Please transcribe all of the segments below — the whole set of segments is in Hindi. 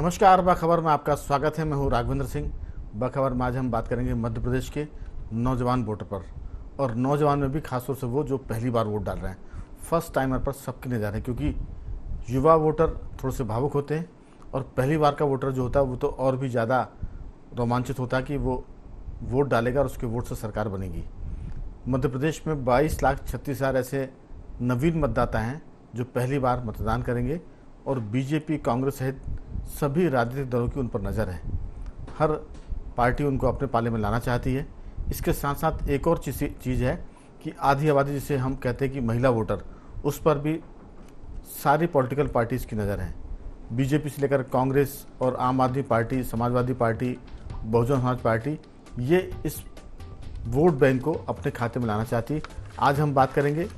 नमस्कार, बखबर में आपका स्वागत है। मैं हूं राघवेंद्र सिंह। बखबर में आज हम बात करेंगे मध्य प्रदेश के नौजवान वोटर पर, और नौजवान में भी खासतौर से वो जो पहली बार वोट डाल रहे हैं। फर्स्ट टाइमर पर सबकी नज़र है, क्योंकि युवा वोटर थोड़े से भावुक होते हैं और पहली बार का वोटर जो होता है वो तो और भी ज़्यादा रोमांचित होता है कि वो वोट डालेगा और उसके वोट से सरकार बनेगी। मध्य प्रदेश में 22,36,000 ऐसे नवीन मतदाता हैं जो पहली बार मतदान करेंगे, और बीजेपी, कांग्रेस सहित सभी राजनीतिक दलों की उन पर नज़र है। हर पार्टी उनको अपने पाले में लाना चाहती है। इसके साथ साथ एक और चीज़ है कि आधी आबादी, जिसे हम कहते हैं कि महिला वोटर, उस पर भी सारी पॉलिटिकल पार्टीज़ की नज़र है। बीजेपी से लेकर कांग्रेस और आम आदमी party, Samajwadi party, Bahujan Samaj party, ये इस वोट बैंक को अपने खाते में लाना चाहती है। आज हम बात करेंगे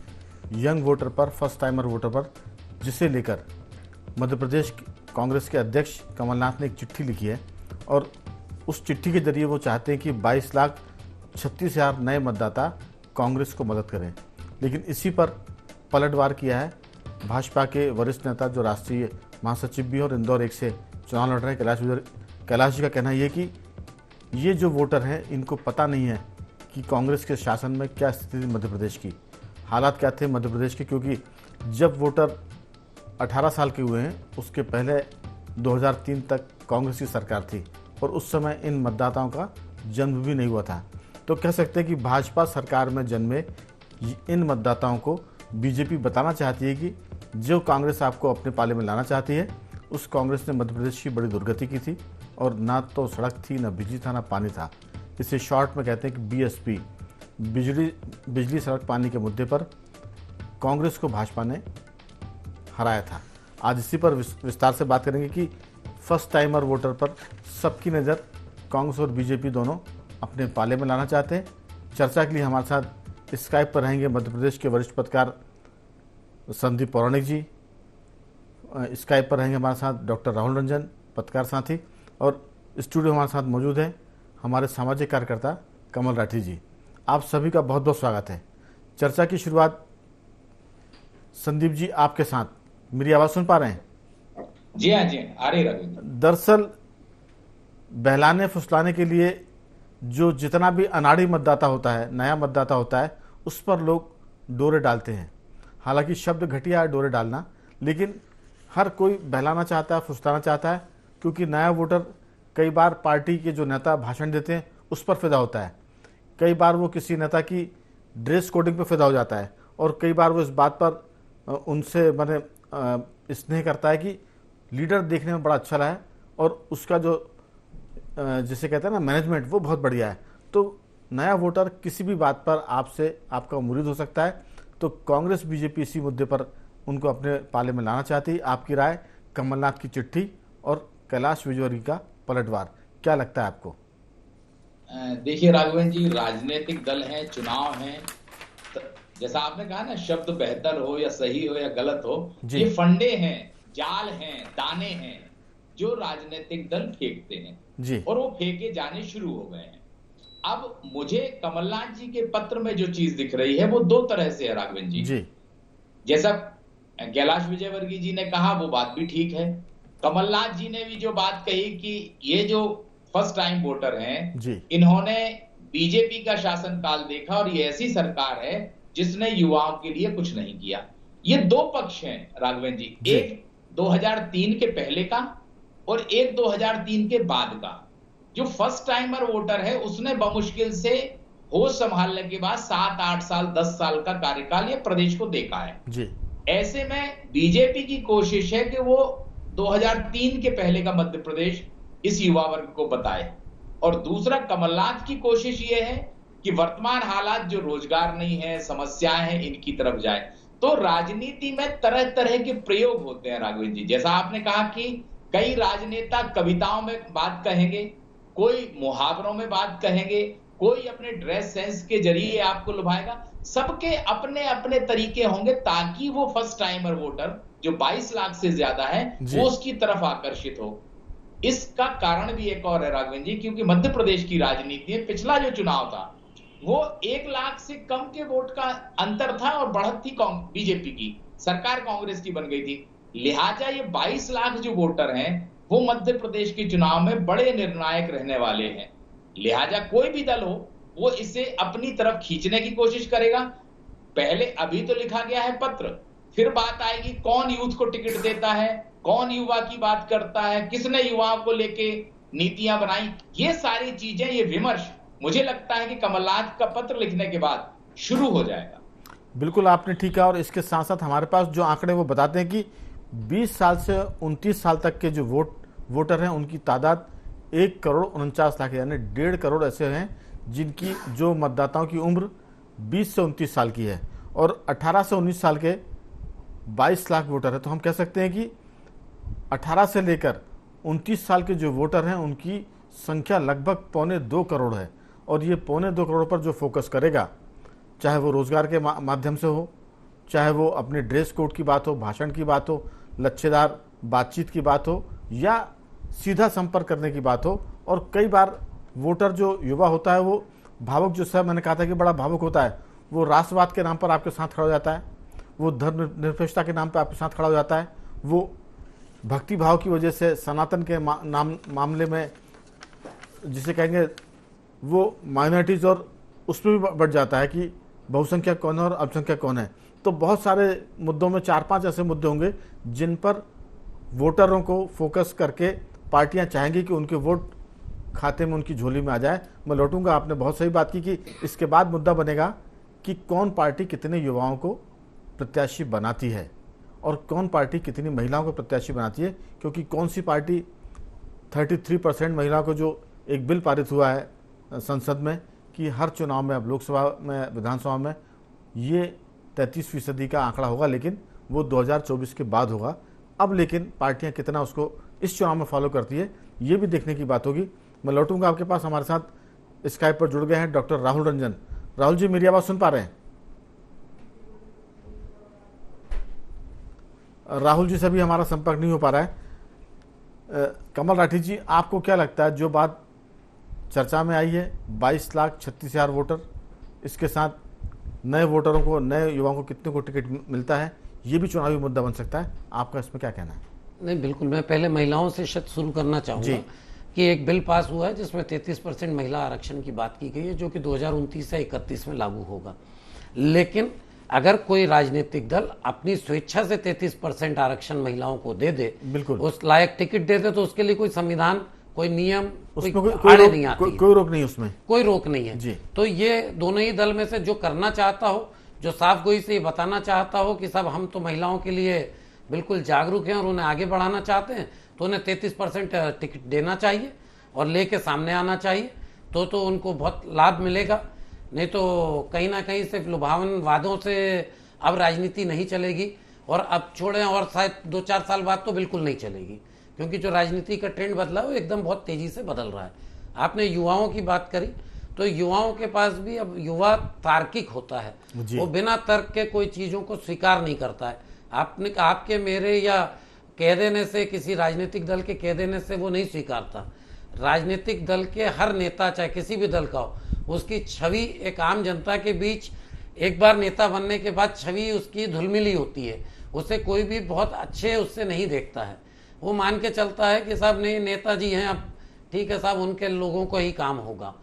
यंग वोटर पर, फर्स्ट टाइमर वोटर पर, जिसे लेकर मध्य प्रदेश कांग्रेस के अध्यक्ष कमलनाथ ने एक चिट्ठी लिखी है, और उस चिट्ठी के जरिए वो चाहते हैं कि 22,36,000 नए मतदाता कांग्रेस को मदद करें। लेकिन इसी पर पलटवार किया है भाजपा के वरिष्ठ नेता, जो राष्ट्रीय महासचिव भी और इंदौर 1 से चुनाव लड़ रहे हैं, कैलाश जी का कहना यह कि ये जो वोटर हैं इनको पता नहीं है कि कांग्रेस के शासन में क्या स्थिति थी मध्य प्रदेश की, हालात क्या थे मध्य प्रदेश के। क्योंकि जब वोटर 18 साल के हुए हैं, उसके पहले 2003 तक कांग्रेस की सरकार थी, और उस समय इन मतदाताओं का जन्म भी नहीं हुआ था। तो कह सकते हैं कि भाजपा सरकार में जन्मे इन मतदाताओं को बीजेपी बताना चाहती है कि जो कांग्रेस आपको अपने पाले में लाना चाहती है, उस कांग्रेस ने मध्य प्रदेश की बड़ी दुर्गति की थी, और ना तो सड़क थी, ना बिजली था, ना पानी था। इसे शॉर्ट में कहते हैं कि बीएसपी, बिजली सड़क पानी के मुद्दे पर कांग्रेस को भाजपा ने हराया था। आज इसी पर विस्तार से बात करेंगे कि फर्स्ट टाइमर वोटर पर सबकी नज़र कांग्रेस और बीजेपी दोनों अपने पाले में लाना चाहते हैं। चर्चा के लिए हमारे साथ स्काइप पर रहेंगे मध्य प्रदेश के वरिष्ठ पत्रकार संदीप पौराणिक जी, स्काइप पर रहेंगे हमारे साथ डॉक्टर राहुल रंजन, पत्रकार साथी, और स्टूडियो हमारे साथ मौजूद है हमारे सामाजिक कार्यकर्ता कमल राठी जी। आप सभी का बहुत बहुत स्वागत है। चर्चा की शुरुआत संदीप जी आपके साथ। मेरी आवाज़ सुन पा रहे हैं? जी हाँ, जी आ रही रवि। दरअसल बहलाने फुसलाने के लिए जो जितना भी अनाड़ी मतदाता होता है, नया मतदाता होता है, उस पर लोग डोरे डालते हैं। हालांकि शब्द घटिया है डोरे डालना, लेकिन हर कोई बहलाना चाहता है, फुसलाना चाहता है, क्योंकि नया वोटर कई बार पार्टी के जो नेता भाषण देते हैं उस पर फिदा होता है, कई बार वो किसी नेता की ड्रेस कोडिंग पर फिदा हो जाता है, और कई बार वो इस बात पर उनसे स्नेह करता है कि लीडर देखने में बड़ा अच्छा रहा है और उसका जो जिसे कहते हैं ना मैनेजमेंट, वो बहुत बढ़िया है। तो नया वोटर किसी भी बात पर आपसे आपका मुरीद हो सकता है। तो कांग्रेस बीजेपी इसी मुद्दे पर उनको अपने पाले में लाना चाहती है। आपकी राय, कमलनाथ की चिट्ठी और कैलाश विजयवर्गीय का पलटवार, क्या लगता है आपको? देखिए राघवेंद्र जी, राजनीतिक दल हैं, चुनाव हैं, जैसा आपने कहा ना, शब्द बेहतर हो या सही हो या गलत हो, ये फंडे हैं, जाल हैं, दाने हैं जो राजनीतिक दल फेंकते हैं जी, और वो फेंके जाने शुरू हो गए हैं। अब मुझे कमलनाथ जी के पत्र में जो चीज दिख रही है वो दो तरह से है राघवेंद्र जी। जैसा कैलाश विजयवर्गीय जी ने कहा वो बात भी ठीक है। कमलनाथ जी ने भी जो बात कही कि ये जो फर्स्ट टाइम वोटर हैं, इन्होंने बीजेपी का शासनकाल देखा और ये ऐसी सरकार है जिसने युवाओं के लिए कुछ नहीं किया। ये दो पक्ष हैं राघवेंद्र जी, एक 2003 के पहले का और एक 2003 के बाद का। जो फर्स्ट टाइमर वोटर है उसने बमुश्किल से होश संभालने के बाद 7-8 साल 10 साल का कार्यकाल ये प्रदेश को देखा है जी। ऐसे में बीजेपी की कोशिश है कि वो 2003 के पहले का मध्य प्रदेश इस युवा वर्ग को बताए, और दूसरा कमलनाथ की कोशिश ये है कि वर्तमान हालात जो रोजगार नहीं है, समस्याएं हैं, इनकी तरफ जाए। तो राजनीति में तरह तरह के प्रयोग होते हैं राघवेंद्र जी। जैसा आपने कहा कि कई राजनेता कविताओं में बात कहेंगे, कोई मुहावरों में बात कहेंगे, कोई अपने ड्रेस सेंस के जरिए आपको लुभाएगा। सबके अपने अपने तरीके होंगे ताकि वो फर्स्ट टाइमर वोटर जो 22 लाख से ज्यादा है वो उसकी तरफ आकर्षित हो। इसका कारण भी एक और है राघवेंद्र जी, क्योंकि मध्य प्रदेश की राजनीति में पिछला जो चुनाव था वो 1 लाख से कम के वोट का अंतर था और बढ़त थी बीजेपी की, सरकार कांग्रेस की बन गई थी। लिहाजा ये 22 लाख जो वोटर हैं वो मध्य प्रदेश के चुनाव में बड़े निर्णायक रहने वाले हैं। लिहाजा कोई भी दल हो, वो इसे अपनी तरफ खींचने की कोशिश करेगा। पहले अभी तो लिखा गया है पत्र, फिर बात आएगी कौन यूथ को टिकट देता है, कौन युवा की बात करता है, किसने युवाओं को लेके नीतियां बनाई। ये सारी चीजें, ये विमर्श मुझे लगता है कि कमलनाथ का पत्र लिखने के बाद शुरू हो जाएगा। बिल्कुल आपने ठीक कहा। और इसके साथ साथ हमारे पास जो आंकड़े वो बताते हैं कि 20 साल से 29 साल तक के जो वोटर हैं उनकी तादाद 1,49,00,000 यानी 1.5 करोड़ ऐसे हैं जिनकी जो मतदाताओं की उम्र 20 से 29 साल की है, और 18 से 19 साल के 22 लाख वोटर है। तो हम कह सकते हैं कि 18 से लेकर 29 साल के जो वोटर हैं उनकी संख्या लगभग 1.25 करोड़ है। और ये 1.25 करोड़ पर जो फोकस करेगा, चाहे वो रोजगार के माध्यम से हो, चाहे वो अपने ड्रेस कोड की बात हो, भाषण की बात हो, लच्छेदार बातचीत की बात हो, या सीधा संपर्क करने की बात हो। और कई बार वोटर जो युवा होता है वो भावुक, जो सर मैंने कहा था कि बड़ा भावुक होता है, वो राष्ट्रवाद के नाम पर आपके साथ खड़ा हो जाता है, वो धर्मनिरपेक्षता के नाम पर आपके साथ खड़ा हो जाता है, वो भक्ति भाव की वजह से सनातन के मामले में जिसे कहेंगे वो माइनॉरिटीज़ और उसमें भी बढ़ जाता है कि बहुसंख्यक कौन है और अल्पसंख्यक कौन है। तो बहुत सारे मुद्दों में 4-5 ऐसे मुद्दे होंगे जिन पर वोटरों को फोकस करके पार्टियां चाहेंगी कि उनके वोट खाते में, उनकी झोली में आ जाए। मैं लौटूंगा, आपने बहुत सही बात की कि इसके बाद मुद्दा बनेगा कि कौन पार्टी कितने युवाओं को प्रत्याशी बनाती है और कौन पार्टी कितनी महिलाओं को प्रत्याशी बनाती है, क्योंकि कौन सी पार्टी 33% महिलाओं को, जो एक बिल पारित हुआ है संसद में कि हर चुनाव में, अब लोकसभा में, विधानसभा में ये 33% का आंकड़ा होगा, लेकिन वो 2024 के बाद होगा। अब लेकिन पार्टियां कितना उसको इस चुनाव में फॉलो करती है, ये भी देखने की बात होगी। मैं लौटूंगा आपके पास। हमारे साथ स्काइप पर जुड़ गए हैं डॉक्टर राहुल रंजन। राहुल जी, मेरी आवाज़ सुन पा रहे हैं? राहुल जी से भी हमारा संपर्क नहीं हो पा रहा है। कमल राठी जी, आपको क्या लगता है, जो बात चर्चा में आई है 22,36,000 वोटर, इसके साथ नए वोटरों को, नए युवाओं को कितने को टिकट मिलता है, ये भी चुनावी मुद्दा बन सकता है? आपका इसमें क्या कहना है? नहीं, बिल्कुल। मैं पहले महिलाओं से शुरू करना चाहूँगा कि एक बिल पास हुआ है जिसमें 33% महिला आरक्षण की बात की गई है, जो कि 2029 से 31 में लागू होगा। लेकिन अगर कोई राजनीतिक दल अपनी स्वेच्छा से 33% आरक्षण महिलाओं को दे दे, बिल्कुल उस लायक टिकट दे दे, तो उसके लिए कोई संविधान, कोई नियम, कोई रोक नहीं, उसमें कोई रोक नहीं है जी। तो ये दोनों ही दल में से जो करना चाहता हो, जो साफ गोई से ये बताना चाहता हो कि सब हम तो महिलाओं के लिए बिल्कुल जागरूक हैं और उन्हें आगे बढ़ाना चाहते हैं, तो उन्हें 33% टिकट देना चाहिए और लेके सामने आना चाहिए, तो उनको बहुत लाभ मिलेगा। नहीं तो कहीं ना कहीं सिर्फ लुभावन वादों से अब राजनीति नहीं चलेगी, और अब छोड़ें, और शायद 2-4 साल बाद तो बिल्कुल नहीं चलेगी, क्योंकि जो राजनीति का ट्रेंड बदला है वो एकदम बहुत तेजी से बदल रहा है। आपने युवाओं की बात करी, तो युवाओं के पास भी अब युवा तार्किक होता है, वो बिना तर्क के कोई चीज़ों को स्वीकार नहीं करता है। आपके मेरे या कह देने से, किसी राजनीतिक दल के कह देने से वो नहीं स्वीकारता। राजनीतिक दल के हर नेता, चाहे किसी भी दल का हो, उसकी छवि एक आम जनता के बीच एक बार नेता बनने के बाद छवि उसकी धुलमिली होती है, उसे कोई भी बहुत अच्छे उससे नहीं देखता है। वो मान के चलता है कि साहब नहीं, नेताजी हैं, अब ठीक है साहब, उनके लोगों को ही काम होगा।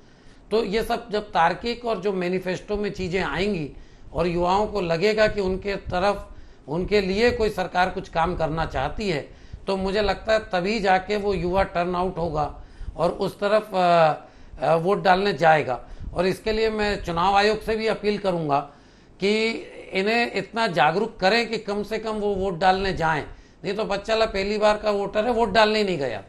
तो ये सब जब तार्किक और जो मैनिफेस्टो में चीज़ें आएंगी और युवाओं को लगेगा कि उनके तरफ, उनके लिए कोई सरकार कुछ काम करना चाहती है, तो मुझे लगता है तभी जाके वो युवा टर्न आउट होगा और उस तरफ वोट डालने जाएगा। और इसके लिए मैं चुनाव आयोग से भी अपील करूंगा कि इन्हें इतना जागरूक करें कि कम से कम वो वोट डालने जाएं। नहीं तो बच्चा पहली बार का वोटर है, वोट डालने ही नहीं गया,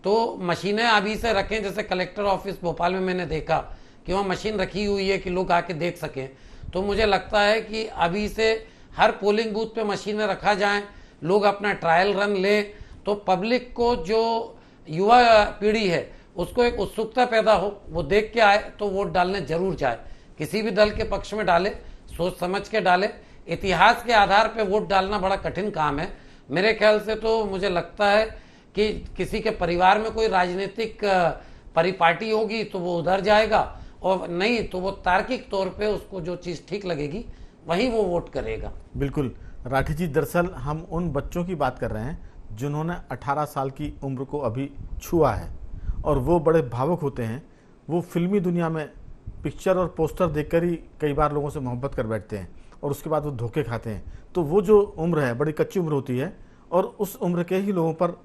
तो मशीनें अभी से रखें। जैसे कलेक्टर ऑफिस भोपाल में मैंने देखा कि वहाँ मशीन रखी हुई है कि लोग आके देख सकें। तो मुझे लगता है कि अभी से हर पोलिंग बूथ पे मशीनें रखा जाएं, लोग अपना ट्रायल रन लें, तो पब्लिक को, जो युवा पीढ़ी है, उसको एक उत्सुकता पैदा हो, वो देख के आए तो वोट डालने जरूर जाए। किसी भी दल के पक्ष में डाले, सोच समझ के डाले। इतिहास के आधार पे वोट डालना बड़ा कठिन काम है मेरे ख्याल से। तो मुझे लगता है कि किसी के परिवार में कोई राजनीतिक परिपाटी होगी तो वो उधर जाएगा, और नहीं तो वो तार्किक तौर पे उसको जो चीज़ ठीक लगेगी वहीं वो वोट करेगा। बिल्कुल राठी जी, दरअसल हम उन बच्चों की बात कर रहे हैं जिन्होंने 18 साल की उम्र को अभी छुआ है और वो बड़े भावुक होते हैं। वो फिल्मी दुनिया में पिक्चर और पोस्टर देखकर ही कई बार लोगों से मोहब्बत कर बैठते हैं और उसके बाद वो धोखे खाते हैं। तो वो जो उम्र है बड़ी कच्ची उम्र होती है और उस उम्र के ही लोगों पर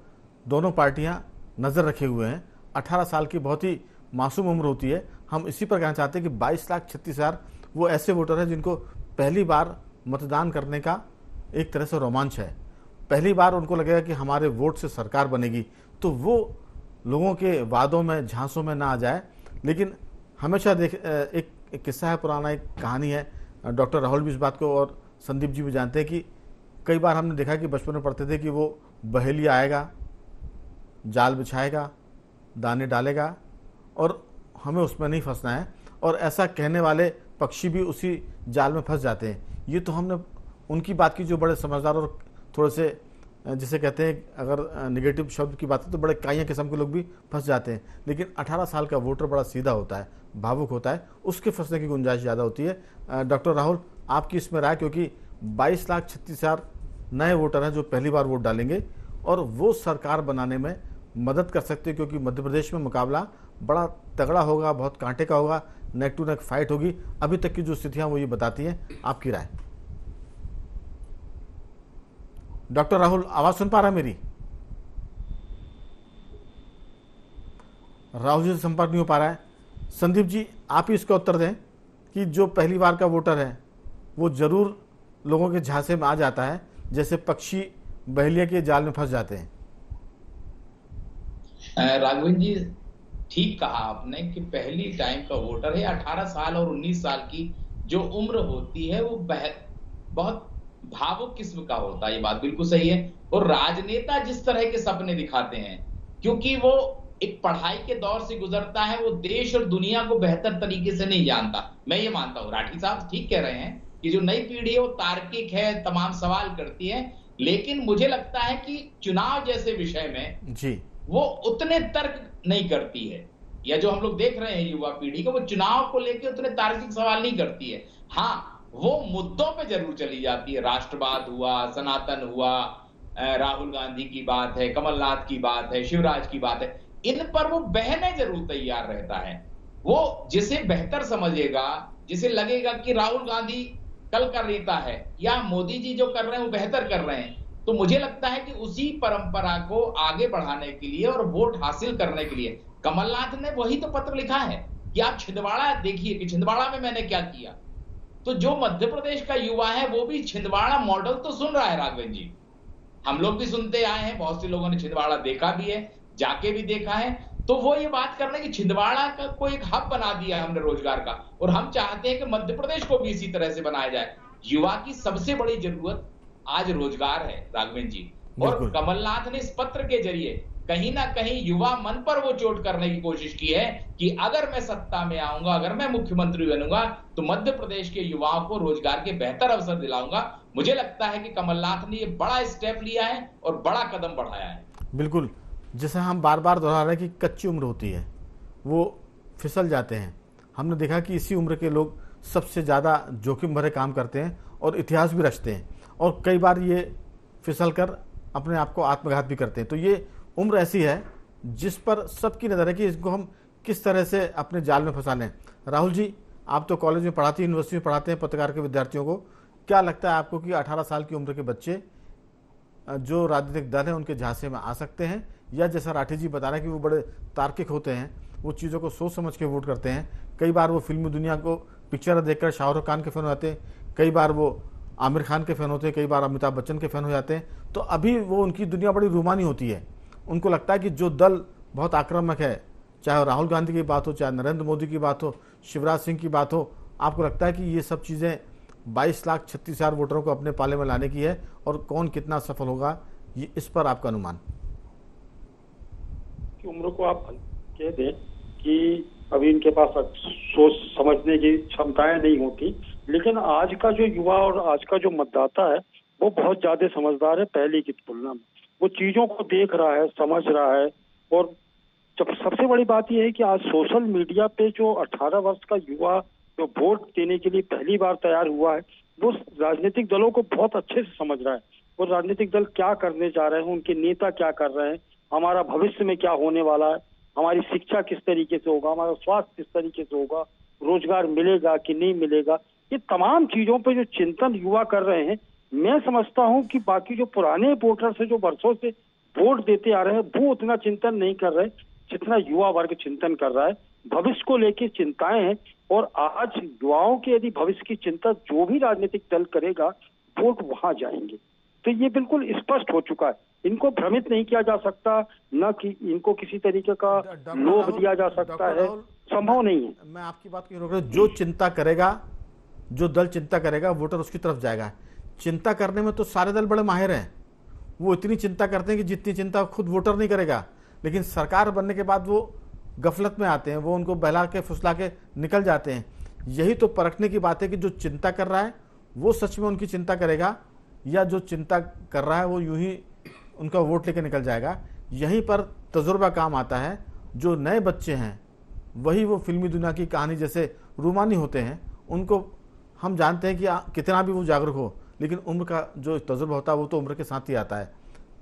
दोनों पार्टियां नज़र रखे हुए हैं। 18 साल की बहुत ही मासूम उम्र होती है। हम इसी पर कहना चाहते हैं कि 22,36,000 वो ऐसे वोटर हैं जिनको पहली बार मतदान करने का एक तरह से रोमांच है। पहली बार उनको लगेगा कि हमारे वोट से सरकार बनेगी। तो वो लोगों के वादों में झांसों में ना आ जाए। लेकिन हमेशा एक किस्सा है पुराना, एक कहानी है। डॉक्टर राहुल भी इस बात को और संदीप जी भी जानते हैं कि कई बार हमने देखा कि बचपन में पढ़ते थे कि वो बहेलिया आएगा, जाल बिछाएगा, दाने डालेगा और हमें उसमें नहीं फंसना है, और ऐसा कहने वाले पक्षी भी उसी जाल में फंस जाते हैं। ये तो हमने उनकी बात की जो बड़े समझदार और थोड़े से जिसे कहते हैं अगर नेगेटिव शब्द की बात है तो बड़े काइया किस्म के लोग भी फंस जाते हैं। लेकिन 18 साल का वोटर बड़ा सीधा होता है, भावुक होता है, उसके फंसने की गुंजाइश ज़्यादा होती है। डॉक्टर राहुल, आपकी इसमें राय, क्योंकि 22,36,000 नए वोटर हैं जो पहली बार वोट डालेंगे और वो सरकार बनाने में मदद कर सकते हैं, क्योंकि मध्य प्रदेश में मुकाबला बड़ा तगड़ा होगा, बहुत कांटे का होगा, नेक टू नेक फाइट होगी। अभी तक की जो स्थितियां वो ये बताती हैं, आपकी राय। डॉक्टर राहुल, आवाज सुन पा रहा है मेरी? राहुल जी से संपर्क नहीं हो पा रहा है। संदीप जी, आप ही इसका उत्तर दें कि जो पहली बार का वोटर है वो जरूर लोगों के झांसे में आ जाता है, जैसे पक्षी बहेलिया के जाल में फंस जाते हैं। राघवेंद्र जी, ठीक कहा आपने कि पहली टाइम का वोटर है। 18 साल और 19 साल की जो उम्र होती है वो बहुत भावुक किस्म का होता है। ये बात बिल्कुल सही है। और राजनेता जिस तरह के सपने दिखाते हैं, क्योंकि वो एक पढ़ाई के दौर से गुजरता है, वो देश और दुनिया को बेहतर तरीके से नहीं जानता। मैं ये मानता हूं, राठी साहब ठीक कह रहे हैं कि जो नई पीढ़ी है वो तार्किक है, तमाम सवाल करती है। लेकिन मुझे लगता है कि चुनाव जैसे विषय में जी वो उतने तर्क नहीं करती है, या जो हम लोग देख रहे हैं युवा पीढ़ी को, वो चुनाव को लेकर उतने तार्किक सवाल नहीं करती है। हाँ, वो मुद्दों पे जरूर चली जाती है। राष्ट्रवाद हुआ, सनातन हुआ, राहुल गांधी की बात है, कमलनाथ की बात है, शिवराज की बात है, इन पर वो बहने जरूर तैयार रहता है। वो जिसे बेहतर समझेगा, जिसे लगेगा कि राहुल गांधी कल का नेता है या मोदी जी जो कर रहे हैं वो बेहतर कर रहे हैं, तो मुझे लगता है कि उसी परंपरा को आगे बढ़ाने के लिए और वोट हासिल करने के लिए कमलनाथ ने वही तो पत्र लिखा है कि आप छिंदवाड़ा देखिए कि छिंदवाड़ा में मैंने क्या किया। तो जो मध्य प्रदेश का युवा है वो भी छिंदवाड़ा मॉडल तो सुन रहा है। राघवेंद्र जी, हम लोग भी सुनते आए हैं, बहुत से लोगों ने छिंदवाड़ा देखा भी है, जाके भी देखा है। तो वो ये बात कर रहे हैं कि छिंदवाड़ा का कोई एक हब बना दिया हमने रोजगार का, और हम चाहते हैं कि मध्य प्रदेश को भी इसी तरह से बनाया जाए। युवा की सबसे बड़ी जरूरत आज रोजगार है राघवेंद्र जी, और कमलनाथ ने इस पत्र के जरिए कहीं ना कहीं युवा मन पर वो चोट करने की कोशिश की है कि अगर मैं सत्ता में आऊंगा, अगर मैं मुख्यमंत्री बनूंगा, तो मध्य प्रदेश के युवाओं को रोजगार के बेहतर अवसर दिलाऊंगा। मुझे लगता है कि कमलनाथ ने ये बड़ा स्टेप लिया है और बड़ा कदम बढ़ाया है। बिल्कुल, जैसा हम बार बार दोहरा रहे हैं कि कच्ची उम्र होती है, वो फिसल जाते हैं। हमने देखा कि इसी उम्र के लोग सबसे ज़्यादा जोखिम भरे काम करते हैं और इतिहास भी रचते हैं, और कई बार ये फिसल कर अपने आप को आत्मघात भी करते हैं। तो ये उम्र ऐसी है जिस पर सबकी नज़र है कि इसको हम किस तरह से अपने जाल में फंसा लें। राहुल जी, आप तो कॉलेज में पढ़ाते हैं, यूनिवर्सिटी में पढ़ाते हैं पत्रकार के विद्यार्थियों को, क्या लगता है आपको कि 18 साल की उम्र के बच्चे जो राजनीतिक दल हैं उनके झांसे में आ सकते हैं, या जैसा राठी जी बता रहे हैं कि वो बड़े तार्किक होते हैं, वो चीज़ों को सोच समझ के वोट करते हैं। कई बार वो फिल्मी दुनिया को पिक्चर देखकर शाहरुख खान के फैन हो जाते हैं, कई बार वो आमिर खान के फैन होते हैं, कई बार अमिताभ बच्चन के फैन हो जाते हैं। तो अभी वो उनकी दुनिया बड़ी रूमानी होती है। उनको लगता है कि जो दल बहुत आक्रामक है, चाहे राहुल गांधी की बात हो, चाहे नरेंद्र मोदी की बात हो, शिवराज सिंह की बात हो, आपको लगता है कि ये सब चीज़ें 22,36,000 वोटरों को अपने पाले में लाने की है, और कौन कितना सफल होगा, ये इस पर आपका अनुमान? की उम्र को आप कह दें कि अभी इनके पास सोच समझने की क्षमताएं नहीं होती, लेकिन आज का जो युवा और आज का जो मतदाता है वो बहुत ज्यादा समझदार है पहले की तुलना में। वो चीजों को देख रहा है, समझ रहा है। और जब सबसे बड़ी बात यह है कि आज सोशल मीडिया पे जो 18 वर्ष का युवा जो वोट देने के लिए पहली बार तैयार हुआ है, वो राजनीतिक दलों को बहुत अच्छे से समझ रहा है। वो राजनीतिक दल क्या करने जा रहे हैं, उनके नेता क्या कर रहे हैं, हमारा भविष्य में क्या होने वाला है, हमारी शिक्षा किस तरीके से होगा, हमारा स्वास्थ्य किस तरीके से होगा, रोजगार मिलेगा कि नहीं मिलेगा, ये तमाम चीजों पे जो चिंतन युवा कर रहे हैं, मैं समझता हूं कि बाकी जो पुराने वोटर से जो वर्षों से वोट देते आ रहे हैं वो उतना चिंतन नहीं कर रहे जितना युवा वर्ग चिंतन कर रहा है। भविष्य को लेकर चिंताएं हैं और आज युवाओं के यदि भविष्य की चिंता जो भी राजनीतिक दल करेगा वोट वहां जाएंगे। तो ये बिल्कुल स्पष्ट हो चुका है, इनको भ्रमित नहीं किया जा सकता, न कि इनको किसी तरीके का लोभ दिया जा सकता है, संभव नहीं है। मैं आपकी बात क्यों रोक रहा हूं? जो चिंता करेगा, जो दल चिंता करेगा, वोटर उसकी तरफ जाएगा। चिंता करने में तो सारे दल बड़े माहिर हैं, वो इतनी चिंता करते हैं कि जितनी चिंता खुद वोटर नहीं करेगा, लेकिन सरकार बनने के बाद वो गफलत में आते हैं, वो उनको बहला के फुसला के निकल जाते हैं। यही तो परखने की बात है कि जो चिंता कर रहा है वो सच में उनकी चिंता करेगा या जो चिंता कर रहा है वो यूं ही उनका वोट लेके निकल जाएगा। यहीं पर तजुर्बा काम आता है। जो नए बच्चे हैं वही वो फिल्मी दुनिया की कहानी जैसे रूमानी होते हैं, उनको हम जानते हैं कि कितना भी वो जागरूक हो, लेकिन उम्र का जो तजुर्बा होता है वो तो उम्र के साथ ही आता है।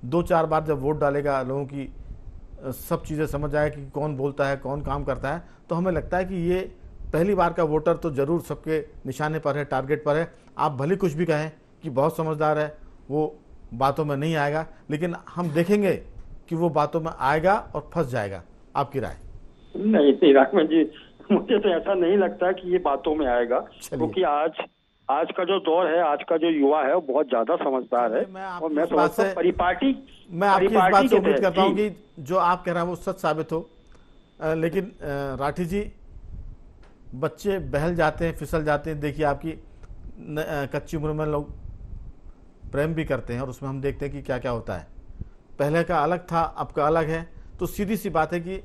2-4 बार जब वोट डालेगा, लोगों की सब चीज़ें समझ आए कि कौन बोलता है, कौन काम करता है, तो हमें लगता है कि ये पहली बार का वोटर तो ज़रूर सबके निशाने पर है, टारगेट पर है। आप भले कुछ भी कहें कि बहुत समझदार है, वो बातों में नहीं आएगा, लेकिन हम देखेंगे कि वो बातों में आएगा और फंस जाएगा। आपकी राय? नहीं राघवन जी, मुझे तो ऐसा नहीं लगता कि ये बातों में आएगा, क्योंकि आज का जो दौर है, आज का जो युवा है वो बहुत ज्यादा समझदार है। और मैं समझता हूं परिपाटी, मैं आपकी इस बात से उम्मीद करता हूं कि जो आप कह रहे हैं वो सच साबित हो। लेकिन राठी जी, बच्चे बहल जाते हैं, फिसल जाते हैं। देखिए, आपकी कच्ची उम्र में लोग प्रेम भी करते हैं और उसमें हम देखते हैं कि क्या क्या होता है। पहले का अलग था, अब का अलग है। तो सीधी सी बात है कि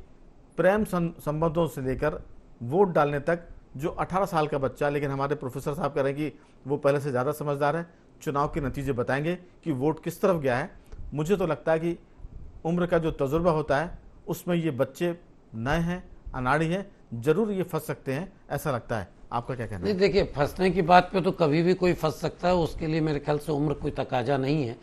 प्रेम संबंधों से लेकर वोट डालने तक जो 18 साल का बच्चा, लेकिन हमारे प्रोफेसर साहब कह रहे हैं कि वो पहले से ज़्यादा समझदार है, चुनाव के नतीजे बताएंगे कि वोट किस तरफ गया है। मुझे तो लगता है कि उम्र का जो तजुर्बा होता है उसमें ये बच्चे नए हैं, अनाड़ी हैं, जरूर ये फंस सकते हैं, ऐसा लगता है। आपका क्या कहना है? नहीं, देखिए, फंसने की बात पे तो कभी भी कोई फंस सकता है, उसके लिए मेरे ख्याल से उम्र कोई तकाजा नहीं है।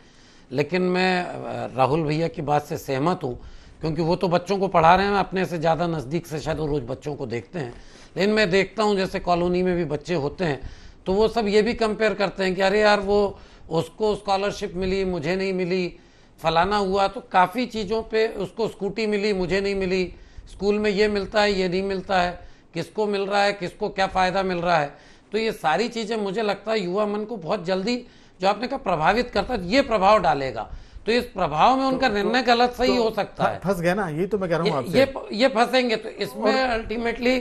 लेकिन मैं राहुल भैया की बात से सहमत हूँ, क्योंकि वो तो बच्चों को पढ़ा रहे हैं, अपने से ज़्यादा नज़दीक से शायद वो रोज़ बच्चों को देखते हैं। लेकिन मैं देखता हूँ जैसे कॉलोनी में भी बच्चे होते हैं, तो वो सब ये भी कंपेयर करते हैं कि अरे यार, वो उसको स्कॉलरशिप मिली, मुझे नहीं मिली, फलाना हुआ। तो काफ़ी चीज़ों पे उसको स्कूटी मिली, मुझे नहीं मिली, स्कूल में ये मिलता है, ये नहीं मिलता है, किसको मिल रहा है, किसको क्या फ़ायदा मिल रहा है। तो ये सारी चीज़ें मुझे लगता है युवा मन को बहुत जल्दी, जो आपने कहा, प्रभावित करता है, ये प्रभाव डालेगा। तो इस प्रभाव में उनका निर्णय गलत सही हो सकता है। फंस गया ना, यही तो मैं कह रहा हूँ आपसे। ये फंसेंगे तो इसमें अल्टीमेटली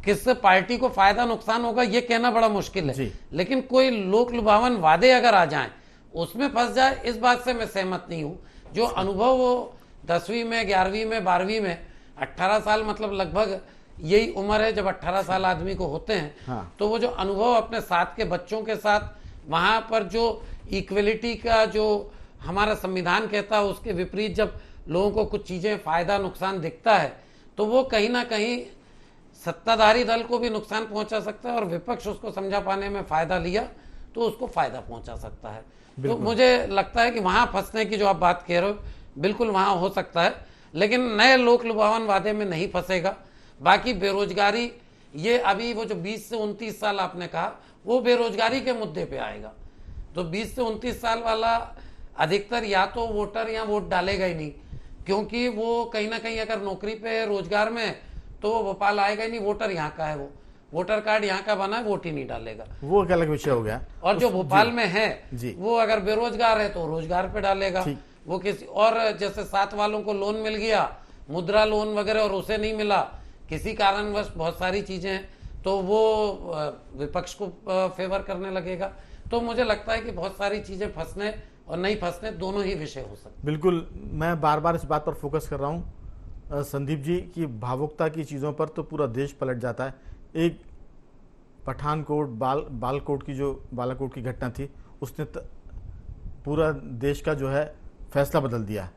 किससे पार्टी को फायदा नुकसान होगा ये कहना बड़ा मुश्किल है। लेकिन कोई लोक लुभावन वादे अगर आ जाएं, उसमें फंस जाए, इस बात से मैं सहमत नहीं हूं। जो अनुभव वो 10वीं में, 11वीं में, 12वीं में, 18 साल मतलब लगभग यही उम्र है जब 18 साल आदमी को होते हैं। हाँ। तो वो जो अनुभव अपने साथ के बच्चों के साथ, वहां पर जो इक्वलिटी का जो हमारा संविधान कहता है उसके विपरीत जब लोगों को कुछ चीजें फायदा नुकसान दिखता है, तो वो कहीं ना कहीं सत्ताधारी दल को भी नुकसान पहुंचा सकता है, और विपक्ष उसको समझा पाने में फायदा लिया तो उसको फायदा पहुंचा सकता है। तो मुझे लगता है कि वहां फंसने की जो आप बात कह रहे हो, बिल्कुल वहां हो सकता है, लेकिन नए लोक लुभावन वादे में नहीं फंसेगा। बाकी बेरोजगारी, ये अभी वो जो 20 से 29 साल आपने कहा, वो बेरोजगारी के मुद्दे पे आएगा। तो 20 से 29 साल वाला अधिकतर या तो वोटर या वोट डालेगा ही नहीं, क्योंकि वो कहीं ना कहीं अगर नौकरी पे, रोजगार में, तो वो भोपाल आएगा ही नहीं। वोटर यहाँ का है, वो वोटर कार्ड यहाँ का बना है, वोट ही नहीं डालेगा। वो एक अलग विषय हो गया। और जो भोपाल में है वो अगर बेरोजगार है तो रोजगार पे डालेगा। वो किसी और, जैसे साथ वालों को लोन मिल गया, मुद्रा लोन वगैरह, और उसे नहीं मिला किसी कारणवश, बहुत सारी चीजें हैं, तो वो विपक्ष को फेवर करने लगेगा। तो मुझे लगता है कि बहुत सारी चीजें फंसने और नहीं फंसने दोनों ही विषय हो सकते। बिल्कुल, मैं बार बार इस बात पर फोकस कर रहा हूँ संदीप जी की भावुकता की चीज़ों पर तो पूरा देश पलट जाता है। एक पठानकोट, बालाकोट की घटना थी, उसने पूरा देश का जो है फैसला बदल दिया।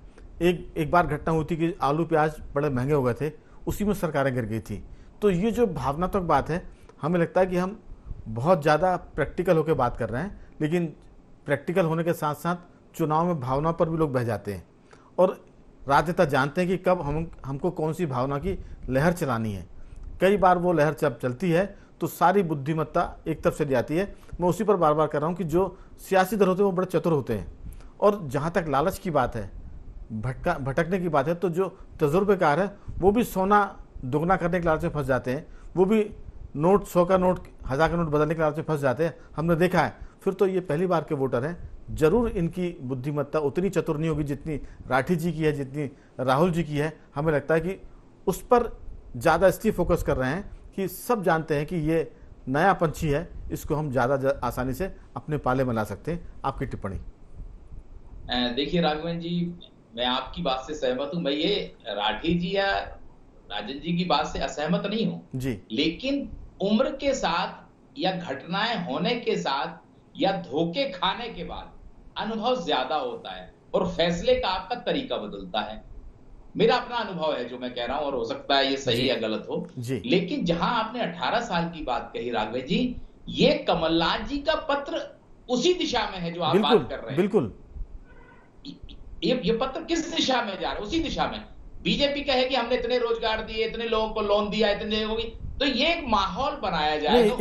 एक बार घटना हुई थी कि आलू प्याज बड़े महंगे हो गए थे, उसी में सरकारें गिर गई थी। तो ये जो भावनात्मक बात है, हमें लगता है कि हम बहुत ज़्यादा प्रैक्टिकल होकर बात कर रहे हैं, लेकिन प्रैक्टिकल होने के साथ साथ चुनाव में भावना पर भी लोग बह जाते हैं और राजनेता जानते हैं कि कब हमको कौन सी भावना की लहर चलानी है। कई बार वो लहर जब चलती है तो सारी बुद्धिमत्ता एक तरफ चली जाती है। मैं उसी पर बार बार कर रहा हूँ कि जो सियासी दल होते हैं वो बड़े चतुर होते हैं। और जहाँ तक लालच की बात है, भटकने की बात है, तो जो तजुर्बेकार है वो भी सोना दुगना करने के लालच में फंस जाते हैं। वो भी नोट 100 का नोट 1000 का नोट बदलने के लालच में फंस जाते हैं। हमने देखा है। फिर तो ये पहली बार के वोटर हैं, जरूर इनकी बुद्धिमत्ता उतनी चतुर नहीं होगी जितनी राठी जी की है, जितनी राहुल जी की है। हमें लगता है कि उस पर ज़्यादा इसलिए फोकस कर रहे हैं कि सब जानते हैं कि ये नया पंछी है, इसको हम ज़्यादा आसानी से अपने पाले में ला सकते हैं। आपकी टिप्पणी? देखिए राघवन जी, मैं आपकी बात से सहमत हूं। मैं ये राठी जी या राजन जी की बात से असहमत नहीं हूं जी, लेकिन उम्र के साथ या घटनाएं होने के साथ या धोखे खाने के बाद अनुभव ज्यादा होता है और फैसले का आपका तरीका बदलता है। मेरा अपना अनुभव है जो मैं कह रहा हूं, और हो सकता है ये सही या गलत हो। लेकिन जहां आपने 18 साल की बात कही राघवेंद्र जी, ये कमलनाथ जी का पत्र उसी दिशा में है जो आप बात कर रहे हैं। बिल्कुल। ये पत्र किस दिशा में जा रहा है? उसी दिशा में। बीजेपी कहे कि हमने इतने रोजगार दिए, इतने लोगों को लोन दिया, इतने लोगों की, तो ये एक माहौल बनाया जाएगा।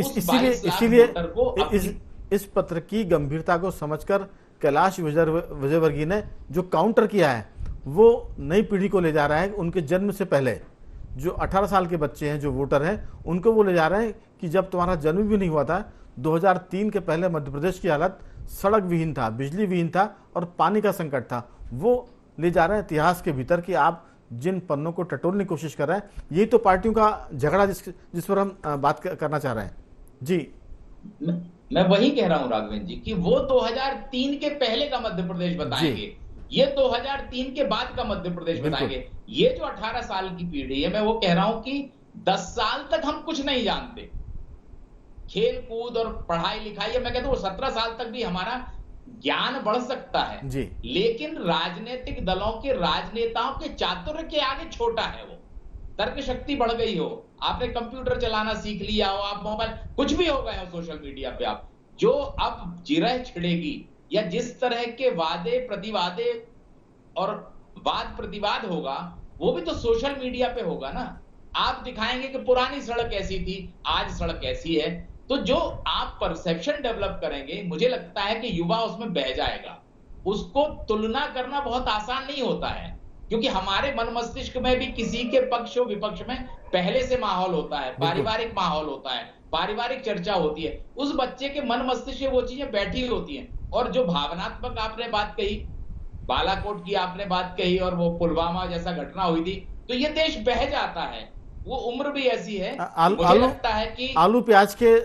इसीलिए इस पत्र की गंभीरता को समझकर कैलाश विजयवर्गीय ने जो काउंटर किया है वो नई पीढ़ी को ले जा रहा है। उनके जन्म से पहले जो 18 साल के बच्चे हैं, जो वोटर हैं, उनको वो ले जा रहे हैं कि जब तुम्हारा जन्म भी नहीं हुआ था, 2003 के पहले मध्य प्रदेश की हालत सड़क विहीन था, बिजली विहीन था और पानी का संकट था। वो ले जा रहे हैं इतिहास के भीतर कि आप जिन पन्नों को टटोलने की कोशिश कर रहे हैं, यही तो पार्टियों का झगड़ा जिस पर हम बात करना चाह रहे हैं। जी, मैं वही कह रहा हूं राघवेंद्र जी कि वो 2003 के पहले का मध्य प्रदेश बताएंगे, ये 2003 के बाद का मध्य प्रदेश बताएंगे। ये जो 18 साल की पीढ़ी है, मैं वो कह रहा हूं कि 10 साल तक हम कुछ नहीं जानते, खेल कूद और पढ़ाई लिखाई, मैं कहता हूं 17 साल तक भी हमारा ज्ञान बढ़ सकता है जी। लेकिन राजनीतिक दलों के राजनेताओं के चातुर्य के आगे छोटा है। वो तर्क शक्ति बढ़ गई हो, आपने कंप्यूटर चलाना सीख लिया हो, आप मोबाइल कुछ भी हो गए हो सोशल मीडिया पे, आप जो अब जिरह छिड़ेगी या जिस तरह के वादे प्रतिवादे और वाद प्रतिवाद होगा वो भी तो सोशल मीडिया पे होगा ना। आप दिखाएंगे कि पुरानी सड़क ऐसी थी, आज सड़क ऐसी है, तो जो आप परसेप्शन डेवलप करेंगे, मुझे लगता है कि युवा उसमें बह जाएगा। उसको तुलना करना बहुत आसान नहीं होता है क्योंकि हमारे मन मस्तिष्क में भी किसी के पक्ष और विपक्ष में पहले से माहौल होता है, पारिवारिक माहौल होता है, पारिवारिक चर्चा होती है, उस बच्चे के मन मस्तिष्क में वो चीजें बैठी होती हैं। और जो भावनात्मक आपने बात कही, बालाकोट की आपने बात कही और वो पुलवामा जैसा घटना हुई थी, तो ये देश बह जाता है। वो उम्र भी ऐसी है। मुझे लगता है कि आलू प्याज के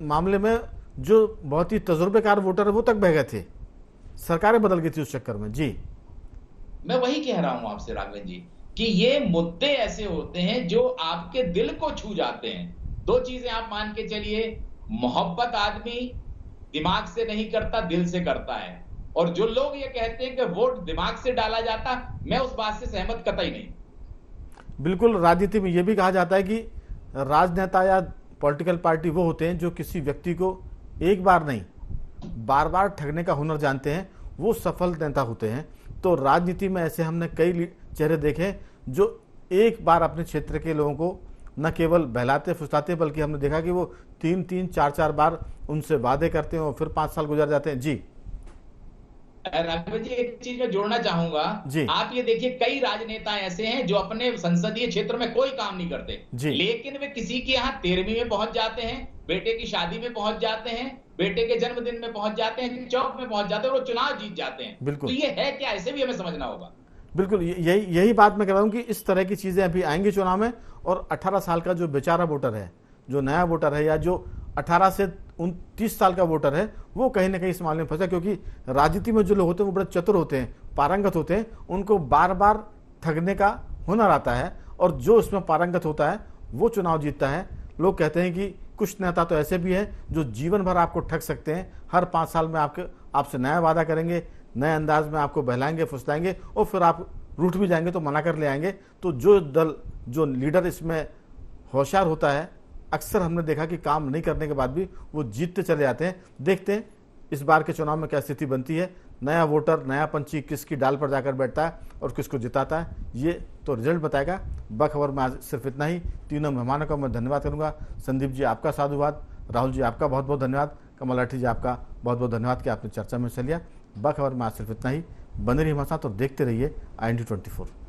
मामले में जो बहुत ही तजुर्बेकार वोटर है वो तक बह गए थे, सरकारें बदल गई थी उस चक्कर में। जी, मैं वही कह रहा हूं आपसे राघवेंद्र जी कि ये मुद्दे ऐसे होते हैं जो आपके दिल को छू जाते हैं। दो चीजें आप मान के चलिए, मोहब्बत आदमी दिमाग से नहीं करता, दिल से करता है। और जो लोग ये कहते हैं कि वोट दिमाग से डाला जाता, मैं उस बात से सहमत कतई नहीं। बिल्कुल। राजनीति में यह भी कहा जाता है कि राजनेता या पॉलिटिकल पार्टी वो होते हैं जो किसी व्यक्ति को एक बार नहीं बार बार ठगने का हुनर जानते हैं, वो सफल नेता होते हैं। तो राजनीति में ऐसे हमने कई चेहरे देखे जो एक बार अपने क्षेत्र के लोगों को न केवल बहलाते फुसलाते, बल्कि हमने देखा कि वो 3-3, 4-4 बार उनसे वादे करते हैं और फिर 5 साल गुजर जाते हैं। जी राघव जी, एक चीज मैं जोड़ना चाहूंगा। आप ये देखिए, कई राजनेता ऐसे हैं जो अपने संसदीय क्षेत्र में कोई काम नहीं करते, लेकिन वे किसी के यहाँ 13वीं में पहुंच जाते हैं, बेटे की शादी में पहुंच जाते हैं, बेटे के जन्मदिन में पहुंच जाते हैं, चौक में पहुंच जाते हैं और वो चुनाव जीत जाते हैं। बिल्कुल। तो ये है क्या? ऐसे भी हमें समझना होगा। बिल्कुल, यही बात मैं कह रहा हूं कि इस तरह की चीजें अभी आएंगी चुनाव में। और 18 साल का जो बेचारा वोटर है, जो नया वोटर है, या जो 18 से 29 साल का वोटर है, वो कहीं ना कहीं इस मामले में फंसा। क्योंकि राजनीति में जो लोग होते हैं वो बड़े चतुर होते हैं, पारंगत होते हैं, उनको बार बार ठगने का हुनर आता है और जो इसमें पारंगत होता है वो चुनाव जीतता है। लोग कहते हैं कि कुछ नेता तो ऐसे भी हैं जो जीवन भर आपको ठग सकते हैं, हर 5 साल में आपसे नया वादा करेंगे, नए अंदाज में आपको बहलाएंगे फुसलाएंगे और फिर आप रूठ भी जाएंगे तो मना कर ले आएंगे। तो जो दल, जो लीडर इसमें होशियार होता है, अक्सर हमने देखा कि काम नहीं करने के बाद भी वो जीतते चले जाते हैं। देखते हैं इस बार के चुनाव में क्या स्थिति बनती है। नया वोटर, नया पंछी किसकी डाल पर जाकर बैठता है और किसको जिताता है, ये तो रिजल्ट बताएगा। बखबर में आज सिर्फ इतना ही। तीनों मेहमानों का मैं धन्यवाद करूंगा। संदीप जी आपका साधुवाद, राहुल जी आपका बहुत बहुत धन्यवाद, कमल लाठी जी आपका बहुत बहुत धन्यवाद कि आपने चर्चा में हिस्सा लिया। बखबर में आज सिर्फ इतना ही। बने रहिए हमारे साथ और देखते रहिए IND24।